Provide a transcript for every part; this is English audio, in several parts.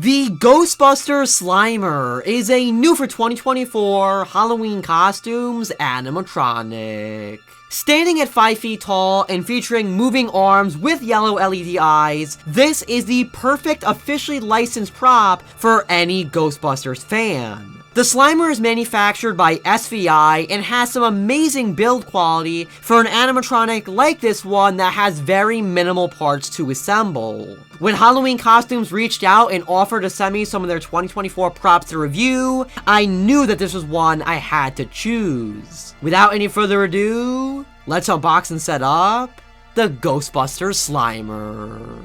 The Ghostbusters Slimer is a new for 2024 Halloween costumes animatronic. Standing at 5 feet tall and featuring moving arms with yellow LED eyes, this is the perfect officially licensed prop for any Ghostbusters fan. The Slimer is manufactured by SVI and has some amazing build quality for an animatronic like this one that has very minimal parts to assemble. When Halloween Costumes reached out and offered to send me some of their 2024 props to review, I knew that this was one I had to choose. Without any further ado, let's unbox and set up the Ghostbusters Slimer.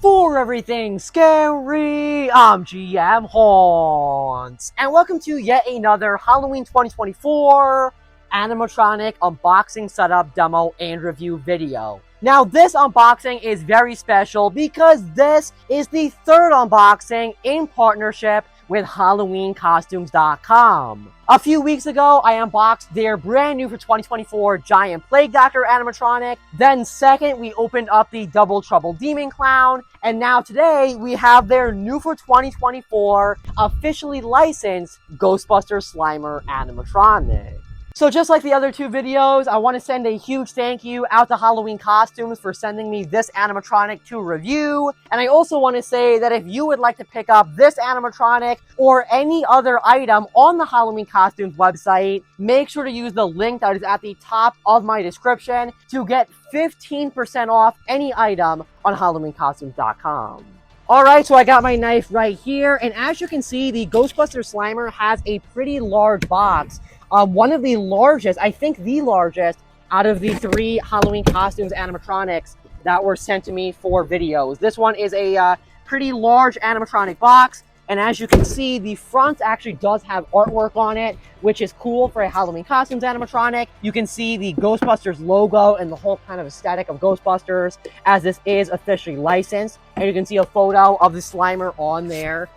For everything scary, I'm GMHaunts, and welcome to yet another Halloween 2024 animatronic unboxing, setup, demo, and review video. Now, this unboxing is very special because this is the third unboxing in partnership with HalloweenCostumes.com. A few weeks ago, I unboxed their brand new for 2024 Giant Plague Doctor animatronic. Then second, we opened up the Double Trouble Demon Clown. And now today, we have their new for 2024 officially licensed Ghostbusters Slimer animatronic. So just like the other two videos, I want to send a huge thank you out to Halloween Costumes for sending me this animatronic to review. And I also want to say that if you would like to pick up this animatronic or any other item on the Halloween Costumes website, make sure to use the link that is at the top of my description to get 15% off any item on HalloweenCostumes.com. Alright, so I got my knife right here, and as you can see, the Ghostbusters Slimer has a pretty large box. One of the largest, I think the largest, out of the 3 Halloween Costumes animatronics that were sent to me for videos. This one is a pretty large animatronic box, and as you can see, the front actually does have artwork on it, which is cool for a Halloween Costumes animatronic. You can see the Ghostbusters logo and the whole kind of aesthetic of Ghostbusters, as this is officially licensed. And you can see a photo of the Slimer on there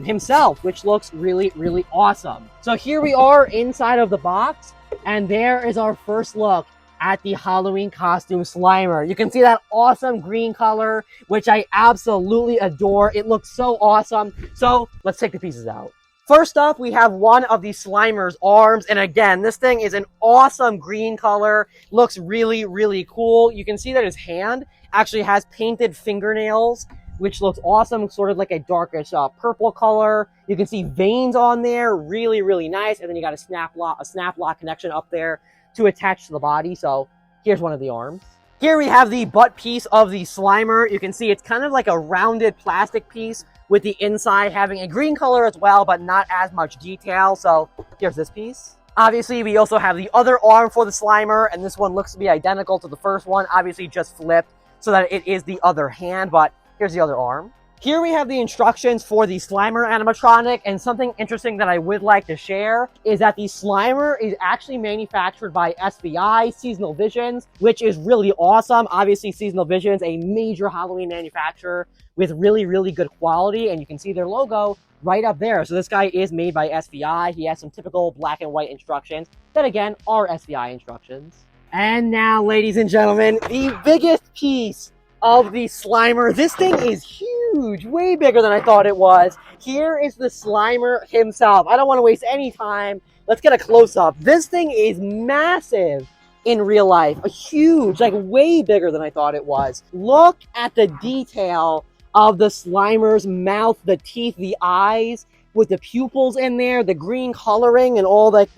himself, which looks really, really awesome. So here we are inside of the box, and there is our first look at the Halloween costume Slimer. You can see that awesome green color, which I absolutely adore. It looks so awesome. So let's take the pieces out. First up, we have one of the Slimer's arms. And again, this thing is an awesome green color. Looks really, really cool. You can see that his hand actually has painted fingernails, which looks awesome, sort of like a darkish purple color. You can see veins on there, really, really nice. And then you got a snap lock connection up there to attach to the body. So here's one of the arms. Here we have the butt piece of the Slimer. You can see it's kind of like a rounded plastic piece with the inside having a green color as well, but not as much detail. So here's this piece. Obviously, we also have the other arm for the Slimer, and this one looks to be identical to the first one, obviously just flipped so that it is the other hand, but here's the other arm. Here we have the instructions for the Slimer animatronic, and something interesting that I would like to share is that the Slimer is actually manufactured by SVI, Seasonal Visions, which is really awesome. Obviously, Seasonal Visions, a major Halloween manufacturer with really, really good quality, and you can see their logo right up there. So this guy is made by SVI. He has some typical black and white instructions that, again, are SVI instructions. And now, ladies and gentlemen, the biggest piece of the Slimer. This thing is huge, way bigger than I thought it was. Here is the Slimer himself. I don't want to waste any time. Let's get a close-up. This thing is massive in real life. A huge, like way bigger than I thought it was. Look at the detail of the Slimer's mouth, the teeth, the eyes, with the pupils in there, the green coloring, and all like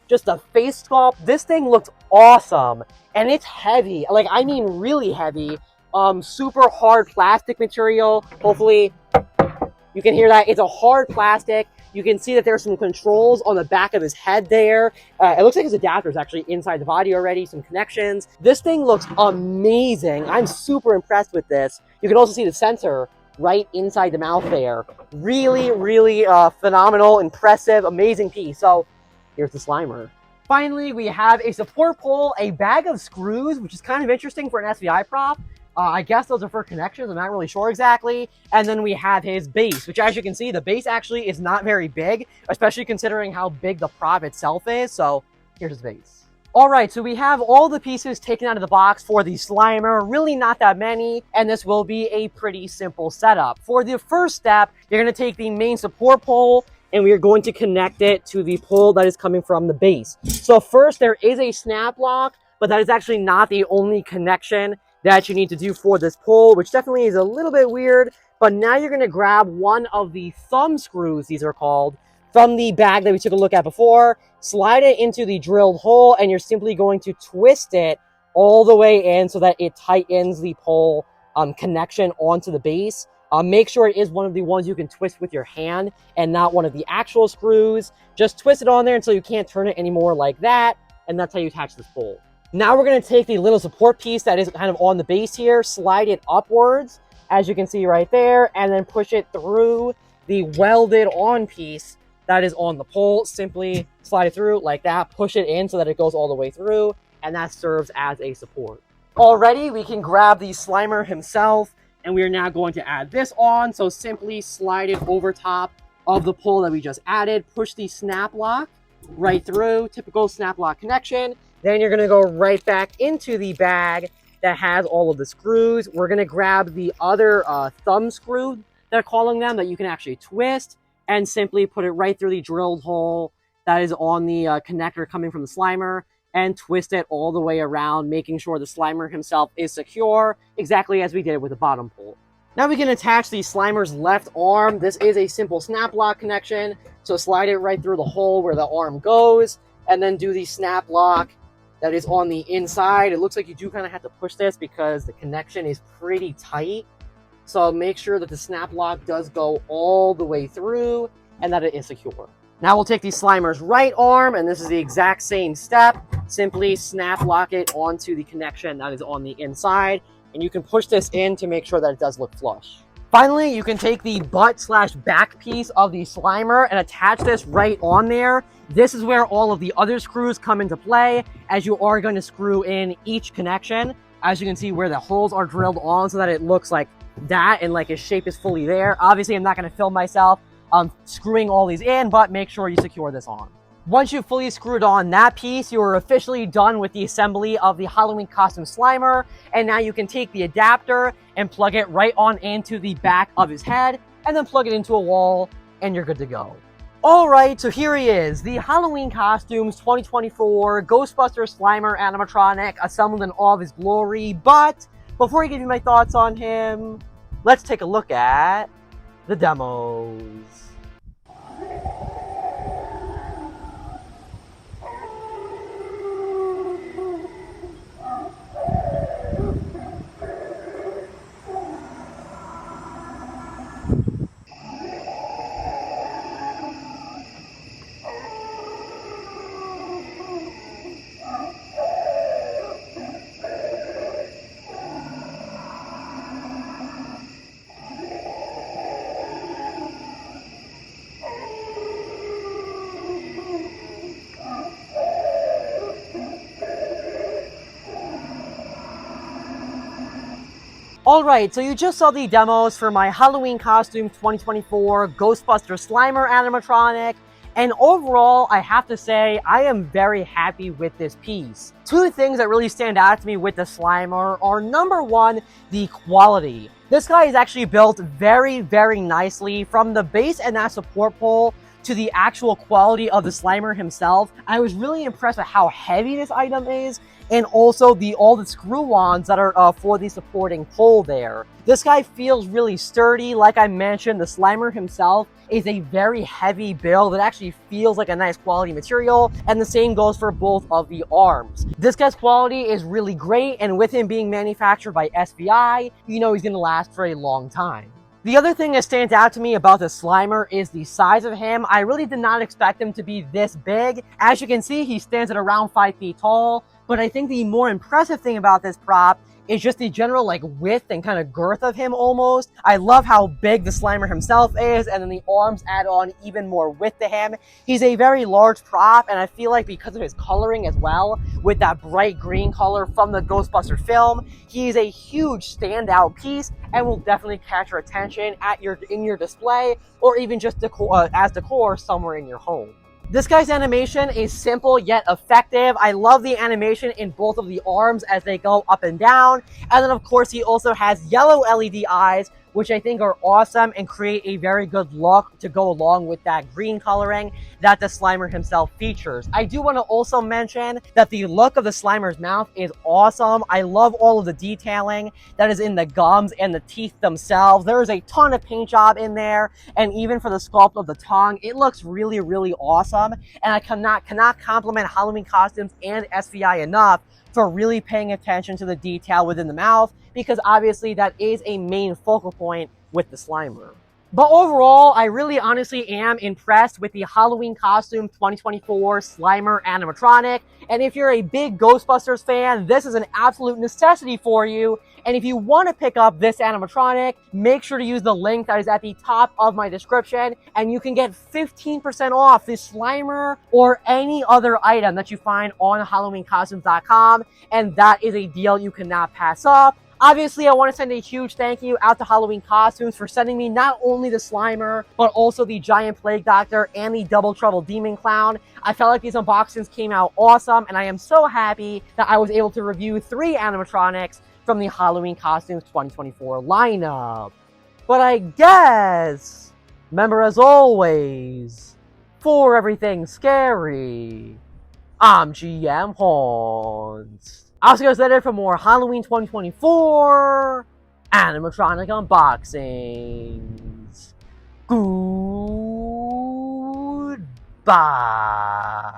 just the face sculpt. This thing looks awesome, and it's heavy. Like, I mean really heavy. Super hard plastic material. Hopefully you can hear that. It's a hard plastic. You can see that there's some controls on the back of his head there. It looks like his adapter is actually inside the body already, some connections. This thing looks amazing. I'm super impressed with this. You can also see the sensor right inside the mouth there. Really, really phenomenal, impressive, amazing piece. So here's the Slimer. Finally, we have a support pole, a bag of screws, which is kind of interesting for an SVI prop. I guess those are for connections. I'm not really sure exactly. And then we have his base, which, as you can see, the base actually is not very big, especially considering how big the prop itself is. So here's his base. Alright, so we have all the pieces taken out of the box for the Slimer, really not that many, and this will be a pretty simple setup. For the first step, you're going to take the main support pole, and we are going to connect it to the pole that is coming from the base. So first, there is a snap lock, but that is actually not the only connection that you need to do for this pole, which definitely is a little bit weird. But now you're going to grab one of the thumb screws, these are called, from the bag that we took a look at before, slide it into the drilled hole, and you're simply going to twist it all the way in so that it tightens the pole connection onto the base. Make sure it is one of the ones you can twist with your hand and not one of the actual screws. Just twist it on there until you can't turn it anymore like that, and that's how you attach this pole. Now we're going to take the little support piece that is kind of on the base here, slide it upwards, as you can see right there, and then push it through the welded on piece that is on the pole. Simply slide it through like that, push it in so that it goes all the way through, and that serves as a support. Already, we can grab the Slimer himself, and we are now going to add this on. So simply slide it over top of the pole that we just added, push the snap lock right through, typical snap lock connection. Then you're gonna go right back into the bag that has all of the screws. We're gonna grab the other thumb screw, they're calling them, that you can actually twist, and simply put it right through the drilled hole that is on the connector coming from the Slimer, and twist it all the way around, making sure the Slimer himself is secure, exactly as we did with the bottom pole. Now we can attach the Slimer's left arm. This is a simple snap lock connection, so slide it right through the hole where the arm goes, and then do the snap lock that is on the inside. It looks like you do kind of have to push this because the connection is pretty tight. So make sure that the snap lock does go all the way through and that it is secure. Now we'll take the Slimer's right arm, and this is the exact same step. Simply snap lock it onto the connection that is on the inside, and you can push this in to make sure that it does look flush. Finally, you can take the butt/back piece of the Slimer and attach this right on there. This is where all of the other screws come into play, as you are going to screw in each connection. As you can see where the holes are drilled on so that it looks like that and like his shape is fully there. Obviously, I'm not going to film myself screwing all these in, but make sure you secure this on. Once you've fully screwed on that piece, you are officially done with the assembly of the HalloweenCostumes Slimer, and now you can take the adapter and plug it right on into the back of his head, and then plug it into a wall, and you're good to go. Alright, so here he is, the HalloweenCostumes 2024 Ghostbusters Slimer animatronic, assembled in all of his glory. But before I give you my thoughts on him, let's take a look at the demos. Alright, so you just saw the demos for my HalloweenCostumes 2024 Ghostbusters Slimer animatronic, and overall, I have to say, I am very happy with this piece. Two things that really stand out to me with the Slimer are, number one, the quality. This guy is actually built very, very nicely, from the base and that support pole to the actual quality of the Slimer himself. I was really impressed with how heavy this item is, and also all the screw-ons that are for the supporting pole there. This guy feels really sturdy. Like I mentioned, the Slimer himself is a very heavy build. It actually feels like a nice quality material, and the same goes for both of the arms. This guy's quality is really great, and with him being manufactured by SVI, you know he's gonna last for a long time. The other thing that stands out to me about the Slimer is the size of him. I really did not expect him to be this big. As you can see, he stands at around 5 feet tall, but I think the more impressive thing about this prop is just the general width and kind of girth of him almost. I love how big the Slimer himself is, and then the arms add on even more width to him. He's a very large prop, and I feel like because of his coloring as well, with that bright green color from the Ghostbuster film, he's a huge standout piece and will definitely catch your attention in your display, or even just as decor somewhere in your home. This guy's animation is simple yet effective. I love the animation in both of the arms as they go up and down. And then of course he also has yellow LED eyes, which I think are awesome and create a very good look to go along with that green coloring that the Slimer himself features. I do want to also mention that the look of the Slimer's mouth is awesome. I love all of the detailing that is in the gums and the teeth themselves. There is a ton of paint job in there, and even for the sculpt of the tongue, it looks really, really awesome. And I cannot compliment Halloween Costumes and SVI enough for really paying attention to the detail within the mouth, because obviously that is a main focal point with the Slimer. But overall, I really honestly am impressed with the Halloween Costume 2024 Slimer animatronic. And if you're a big Ghostbusters fan, this is an absolute necessity for you. And if you want to pick up this animatronic, make sure to use the link that is at the top of my description, and you can get 15% off this Slimer or any other item that you find on HalloweenCostumes.com. And that is a deal you cannot pass up. Obviously, I want to send a huge thank you out to Halloween Costumes for sending me not only the Slimer, but also the Giant Plague Doctor and the Double Trouble Demon Clown. I felt like these unboxings came out awesome, and I am so happy that I was able to review 3 animatronics from the Halloween Costumes 2024 lineup. But I guess, remember as always, for everything scary, I'm GMHaunts. I'll see you guys later for more Halloween 2024 animatronic unboxings. Goodbye.